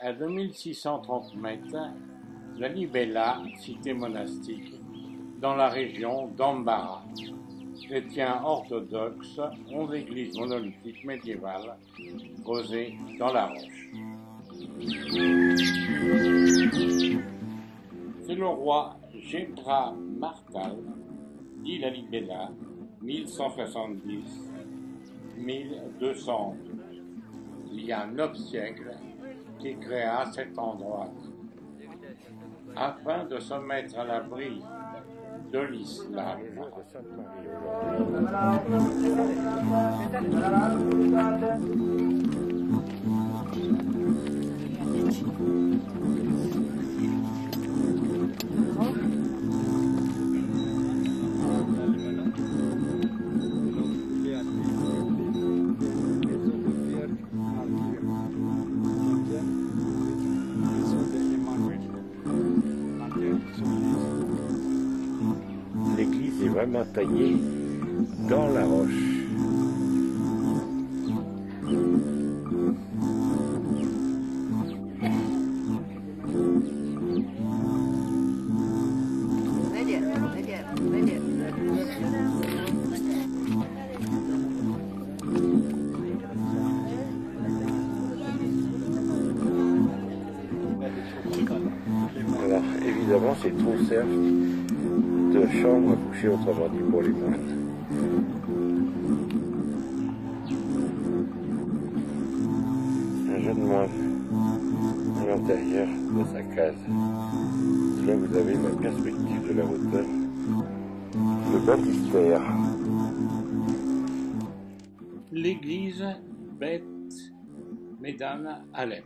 À 2630 mètres, la Libella, cité monastique, dans la région d'Ambara. Chrétiens orthodoxes, 11 églises monolithiques médiévales posées dans la roche. C'est le roi Gebra Martal, dit la Libella, 1170-1212, il y a 9 siècles, qui créa cet endroit, afin de se mettre à l'abri de l'islam. L'église est vraiment taillée dans la roche. Alors évidemment ces trous servent de chambre à coucher, autrement dit pour les moines. Un jeune moine à l'intérieur de sa case. Là vous avez la perspective de la hauteur, le baptistère. L'église Beth Medan Alem.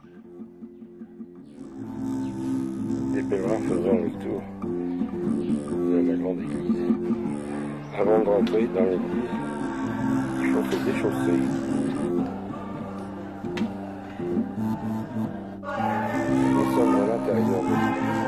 Les pèlerins faisant le tour de la grande église. Avant de rentrer dans l'église, il faut se déchausser. Nous sommes à l'intérieur de l'église.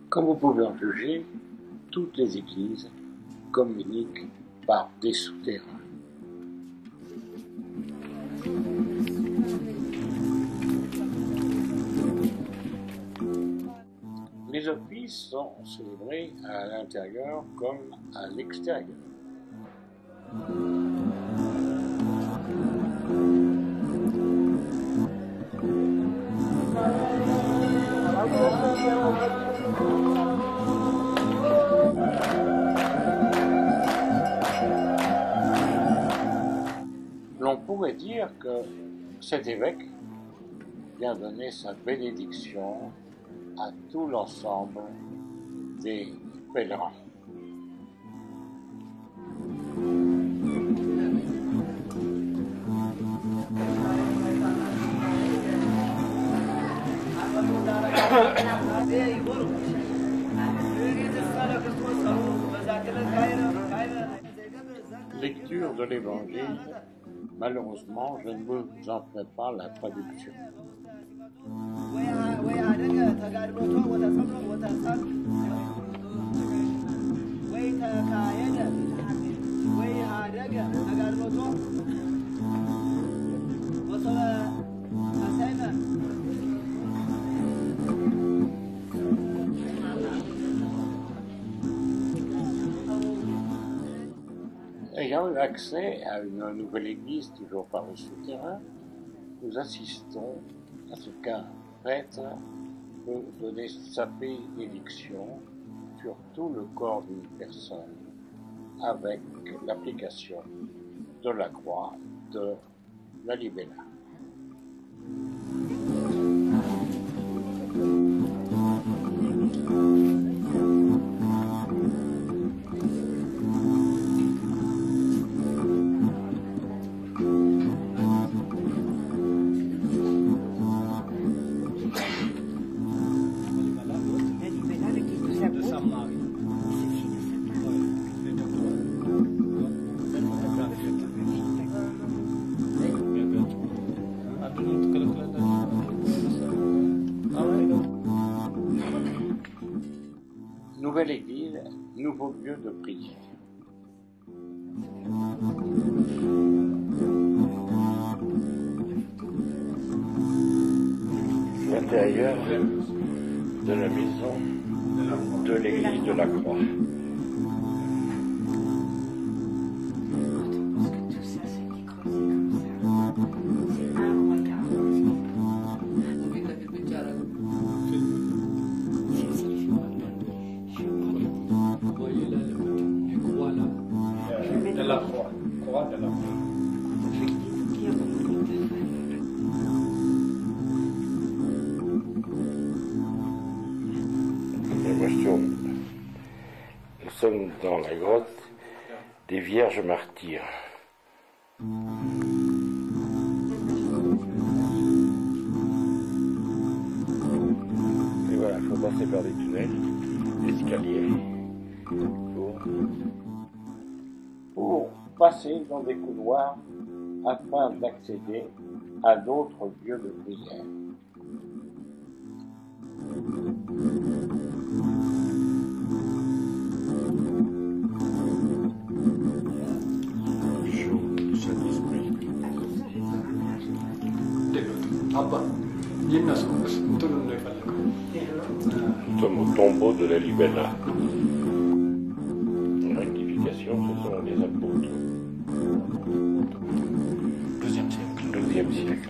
Comme vous pouvez en juger, toutes les églises communiquent par des souterrains. Les offices sont célébrés à l'intérieur comme à l'extérieur. L'on pourrait dire que cet évêque vient donner sa bénédiction à tout l'ensemble des pèlerins. Lecture de l'Évangile. Malheureusement, je ne vous en ferai pas la traduction. Ayant eu accès à une nouvelle église, toujours par le souterrain, nous assistons à ce qu'un prêtre peut donner sa bénédiction sur tout le corps d'une personne avec l'application de la croix, de la libella. Nouvelle église, nouveau lieu de prière. L'intérieur de la maison de l'église de la Croix. Nous sommes dans la grotte des Vierges Martyres. Et voilà, il faut passer par des tunnels, des escaliers Pour passer dans des couloirs afin d'accéder à d'autres lieux de prière. Nous sommes au tombeau de la Libella. La rectification, ce sont les apôtres. 12e siècle. 12e siècle.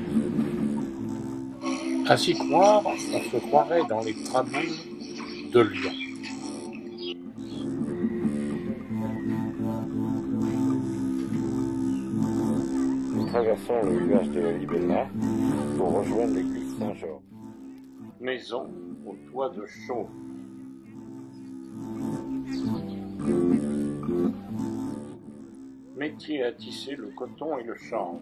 À s'y croire, on se croirait dans les travaux de Lyon. Nous traversons le village de la Libella pour rejoindre l'église Saint-Georges. Maison au toit de chaume. Métier à tisser le coton et le chanvre.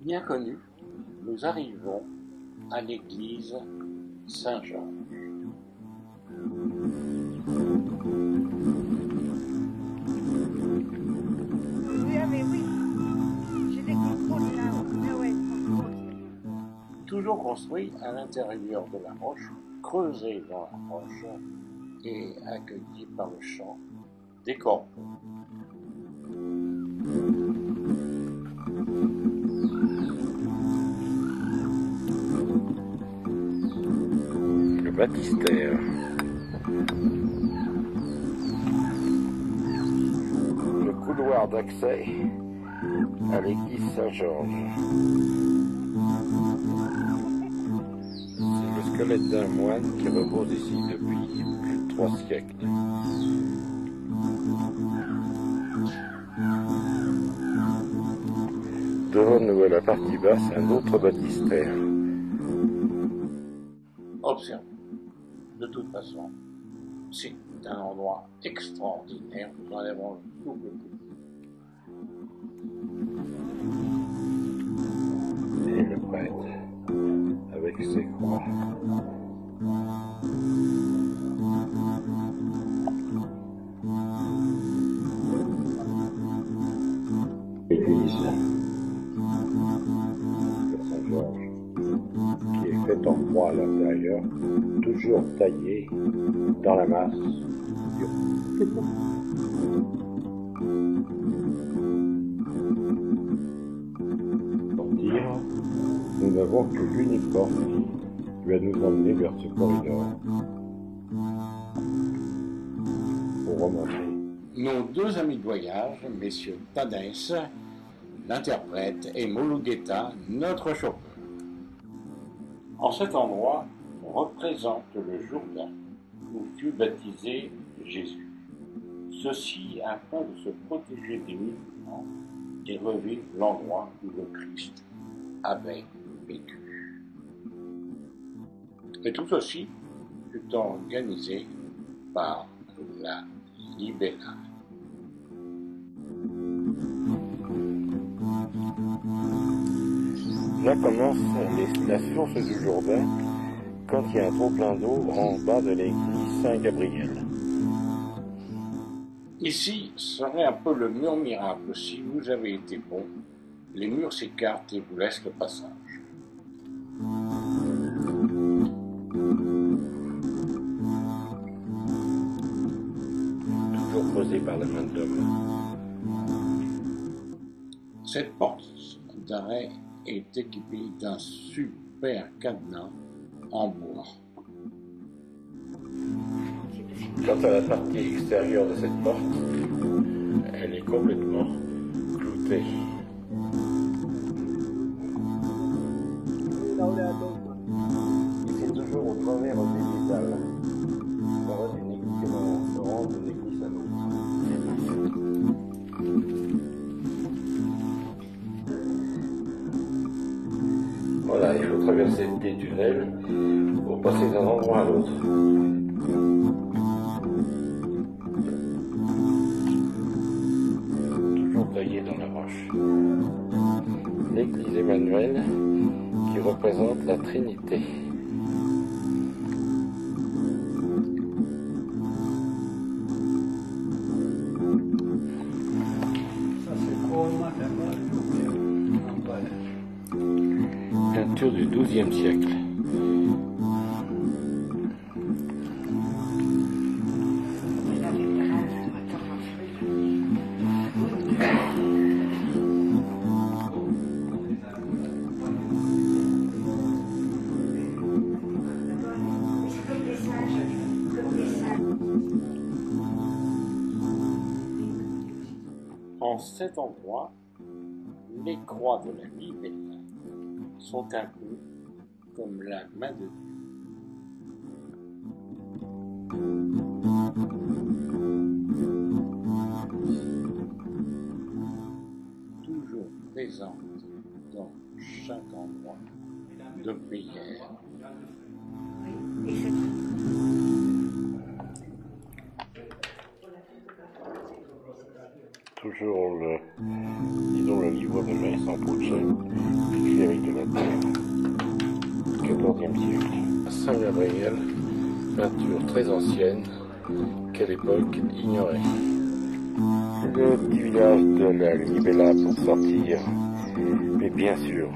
Bien connu, nous arrivons à l'église Saint-Georges. Toujours construit à l'intérieur de la roche, creusé dans la roche et accueilli par le chant des corbeaux. Le baptistère. Le couloir d'accès à l'église Saint-Georges. C'est le squelette d'un moine qui repose ici depuis plus de 3 siècles. Devant nous, à la partie basse, un autre baptistère. Observez, de toute façon, c'est un endroit extraordinaire, nous en avons tout le coup. Et le prêtre, avec ses croix. L'église de Saint-Georges, qui est faite en croix à l'intérieur, toujours taillée dans la masse. Pour dire, nous n'avons que l'unique porte qui va nous emmener vers ce corridor pour remonter. Nos deux amis de voyage, messieurs Tadès, l'interprète, et Molugueta, notre chauffeur. En cet endroit, on représente le Jourdain où fut baptisé Jésus. Ceci afin de se protéger des musulmans et revivre l'endroit où le Christ avait vécu. Et tout ceci fut organisé par la Libella. Là commence la source du Jourdain quand il y a un trop plein d'eau en bas de l'église Saint-Gabriel. Ici serait un peu le mur miracle. Si vous avez été bon, les murs s'écartent et vous laissent le passage. Toujours posé par la main de l'homme. Cette porte d'arrêt est équipée d'un super cadenas en bois. Quant à la partie extérieure de cette porte, elle est complètement cloutée. Et c'est toujours au travers des pétales. Ça va d'une église se rend d'une église à l'autre. Voilà, il faut traverser des tunnels pour passer d'un endroit à l'autre. Taillé dans la roche. L'église Emmanuel qui représente la Trinité. Peinture du XIIe siècle. En cet endroit, les croix de la Libella sont un peu comme la main de Dieu. Toujours présente dans chaque endroit de prière. Toujours le livre de Vincent Pucci, écrit avec de la terre, XIVe siècle. Saint-Gabriel, peinture très ancienne, qu'à l'époque ignorait. Le petit village de la Libella pour sortir, mais bien sûr,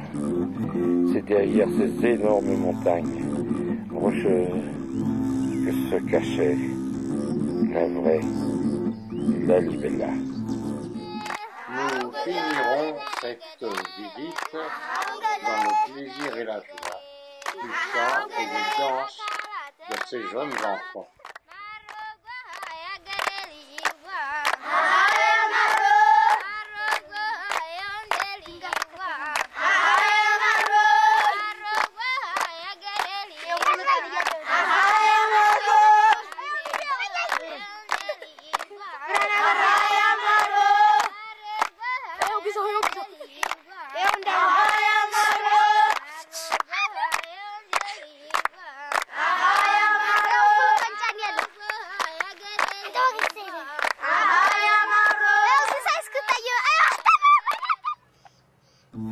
c'est derrière ces énormes montagnes rocheuses que se cachait la vraie la Libella. Nous finirons cette visite dans le plaisir et la joie du chant et des danses de ces jeunes enfants.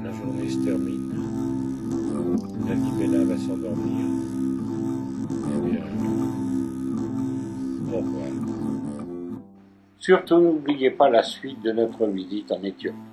La journée se termine, la Libella va s'endormir. Eh bien, au revoir. Surtout n'oubliez pas la suite de notre visite en Éthiopie.